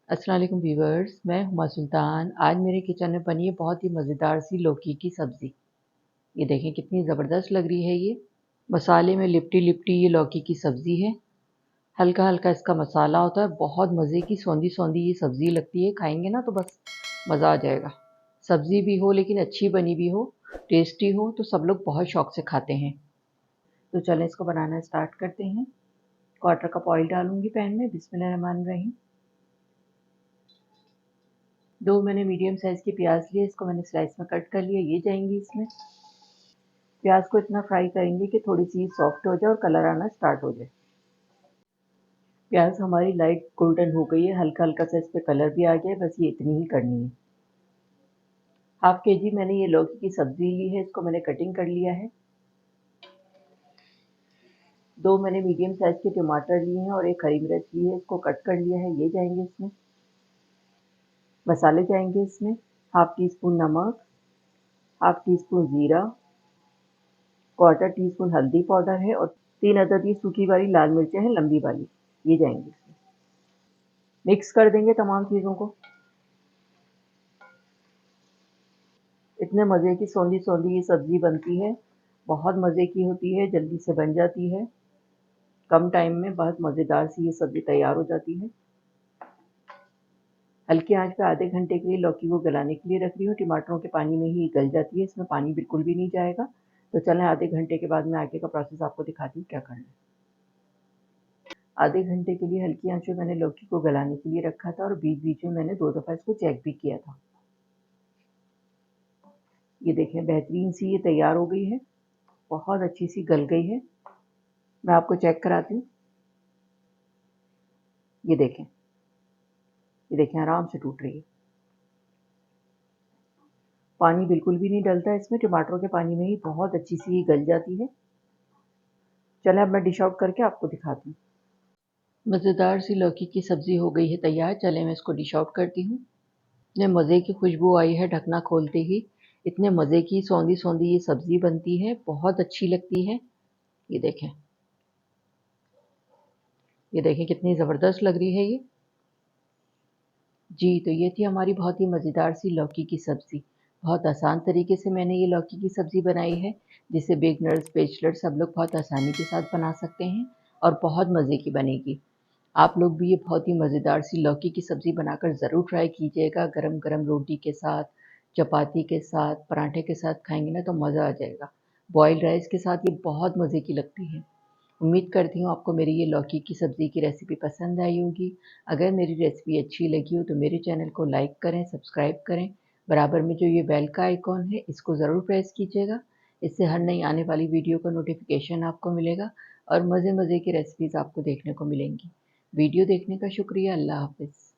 अस्सलाम वालेकुम व्यूवर्स, मैं हुमा सुल्तान। आज मेरे किचन में बनी है बहुत ही मज़ेदार सी लौकी की सब्ज़ी। ये देखें कितनी ज़बरदस्त लग रही है ये। मसाले में लिपटी लिपटी ये लौकी की सब्ज़ी है। हल्का हल्का इसका मसाला होता है। बहुत मज़े की सौंधी सौंधी ये सब्ज़ी लगती है। खाएंगे ना तो बस मज़ा आ जाएगा। सब्ज़ी भी हो लेकिन अच्छी बनी भी हो, टेस्टी हो तो सब लोग बहुत शौक़ से खाते हैं। तो चलें इसको बनाना स्टार्ट करते हैं। 1/4 कप ऑयल डालूँगी पैन में। बिस्मिल्लाहिर्रहमानिर्रहीम। 2 मैंने मीडियम साइज़ के प्याज लिए, इसको मैंने स्लाइस में कट कर लिया। ये जाएंगी इसमें। प्याज को इतना फ्राई करेंगे कि थोड़ी सी सॉफ्ट हो जाए और कलर आना स्टार्ट हो जाए। प्याज हमारी लाइट गोल्डन हो गई है, हल्का हल्का सा इस पर कलर भी आ गया है। बस ये इतनी ही करनी है। हाफ केजी मैंने ये लौकी की सब्जी ली है, इसको मैंने कटिंग कर लिया है। 2 मैंने मीडियम साइज़ के टमाटर लिए हैं और 1 हरी मिर्च ली है, इसको कट कर लिया है। ये जाएंगे इसमें। मसाले जाएंगे इसमें। हाफ टी स्पून नमक, हाफ टी स्पून ज़ीरा, 1/4 टीस्पून हल्दी पाउडर है और 3 अदद ये सूखी वाली लाल मिर्चें हैं, लंबी वाली। ये जाएंगी इसमें। मिक्स कर देंगे तमाम चीज़ों को। इतने मज़े की सौंधी सौंधी ये सब्ज़ी बनती है। बहुत मज़े की होती है, जल्दी से बन जाती है। कम टाइम में बहुत मज़ेदार सी ये सब्ज़ी तैयार हो जाती है। हल्की आंच पे आधे घंटे के लिए लौकी को गलाने के लिए रख रही हूँ। टमाटरों के पानी में ही गल जाती है, इसमें पानी बिल्कुल भी नहीं जाएगा। तो चलें आधे घंटे के बाद मैं आगे का प्रोसेस आपको दिखाती हूँ क्या करना है। आधे घंटे के लिए हल्की आंच पे मैंने लौकी को गलाने के लिए रखा था और बीच बीच में मैंने 2 दफ़ा इसको चेक भी किया था। ये देखें बेहतरीन सी ये तैयार हो गई है, बहुत अच्छी सी गल गई है। मैं आपको चेक कराती हूँ। ये देखें आराम से टूट रही है। पानी बिल्कुल भी नहीं डलता इसमें, टमाटरों के पानी में ही बहुत अच्छी सी ये गल जाती है। चलें अब मैं डिश आउट करके आपको दिखाती हूँ। मज़ेदार सी लौकी की सब्ज़ी हो गई है तैयार। चलें मैं इसको डिश आउट करती हूँ। इतने मज़े की खुशबू आई है ढकना खोलते ही। इतने मज़े की सौंधी सौंधी ये सब्ज़ी बनती है, बहुत अच्छी लगती है। ये देखें, ये देखें कितनी ज़बरदस्त लग रही है ये। जी, तो ये थी हमारी बहुत ही मज़ेदार सी लौकी की सब्ज़ी। बहुत आसान तरीके से मैंने ये लौकी की सब्ज़ी बनाई है, जिसे बिगनर्स, बैचलर सब लोग बहुत आसानी के साथ बना सकते हैं और बहुत मज़े की बनेगी। आप लोग भी ये बहुत ही मज़ेदार सी लौकी की सब्ज़ी बनाकर ज़रूर ट्राई कीजिएगा। गरम-गरम रोटी के साथ, चपाती के साथ, पराठे के साथ खाएँगे ना तो मज़ा आ जाएगा। बॉइल्ड राइस के साथ ये बहुत मज़े की लगती है। उम्मीद करती हूँ आपको मेरी ये लौकी की सब्ज़ी की रेसिपी पसंद आई होगी। अगर मेरी रेसिपी अच्छी लगी हो तो मेरे चैनल को लाइक करें, सब्सक्राइब करें। बराबर में जो ये बेल का आइकॉन है इसको ज़रूर प्रेस कीजिएगा। इससे हर नई आने वाली वीडियो का नोटिफिकेशन आपको मिलेगा और मज़े-मज़े की रेसिपीज़ आपको देखने को मिलेंगी। वीडियो देखने का शुक्रिया। अल्लाह हाफ़िज़।